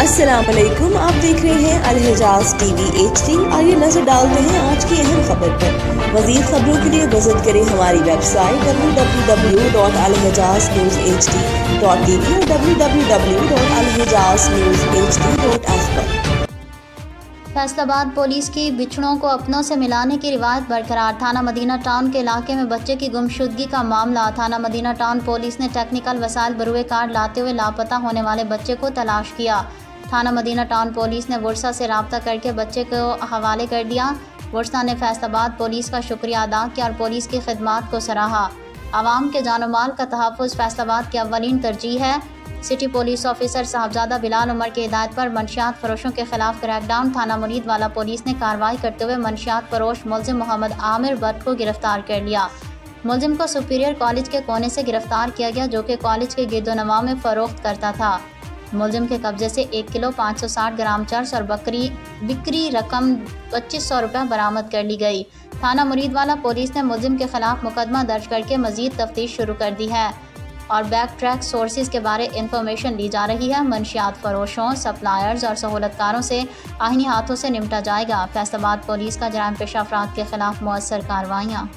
अस्सलाम वालेकुम, आप देख रहे हैं अल-हिजाज़ टीवी HD। आइए नजर डालते हैं आज की अहम खबर पर। मज़ीद खबरों के लिए विजिट करें हमारी वेबसाइट www.alhijaznewshd.tv और www.alhijaznewshd.app पर। फैसलाबाद पुलिस की बिछड़ों को अपनों से मिलाने की रिवायत बरकरार। थाना मदीना टाउन के इलाके में बच्चे की गुमशुदगी का मामला। थाना मदीना टाउन पुलिस ने टेक्निकल वसाइल बरूए कार लाते हुए लापता होने वाले बच्चे को तलाश किया। थाना मदीना टाउन पुलिस ने वर्षा से रब्ता करके बच्चे को हवाले कर दिया। वर्षा ने फैसलाबाद पुलिस का शुक्रिया अदा किया और पुलिस की खिदमत को सराहा। आवाम के जान माल का तहफ़्फ़ुज़ फैसलाबाद की अव्वलीन तरजीह है। City police officer Sahibzada Bilal Umar की हिदायत पर मंशियात फरोशों के खिलाफ क्रैकडाउन। थाना मुरीदवाला पुलिस ने कार्रवाई करते हुए मंशियात फरोश मुलजिम मोहम्मद आमिर भट्ट को गिरफ्तार कर लिया। मुलजिम को सुपीरियर कॉलेज के कोने से गिरफ्तार किया गया, जो कि कॉलेज के गिरदोनवा में फ़रोख्त करता था। मुलजिम के कब्जे से 1 किलो 560 ग्राम चर्स और बिक्री रकम 2500 रुपये बरामद कर ली गई। थाना मुरीदवाला पुलिस ने मुलजिम के खिलाफ मुकदमा दर्ज करके मजीद तफ्तीश शुरू कर दी है और बैक ट्रैक सोर्सेज के बारे इंफॉर्मेशन ली जा रही है। मंशियात फरोशों, सप्लायर्स और सहूलतकारों से आईनी हाथों से निपटा जाएगा। फैसलाबाद पुलिस का जराइम पेशा अफराद के खिलाफ मौसर कार्रवाइयाँ।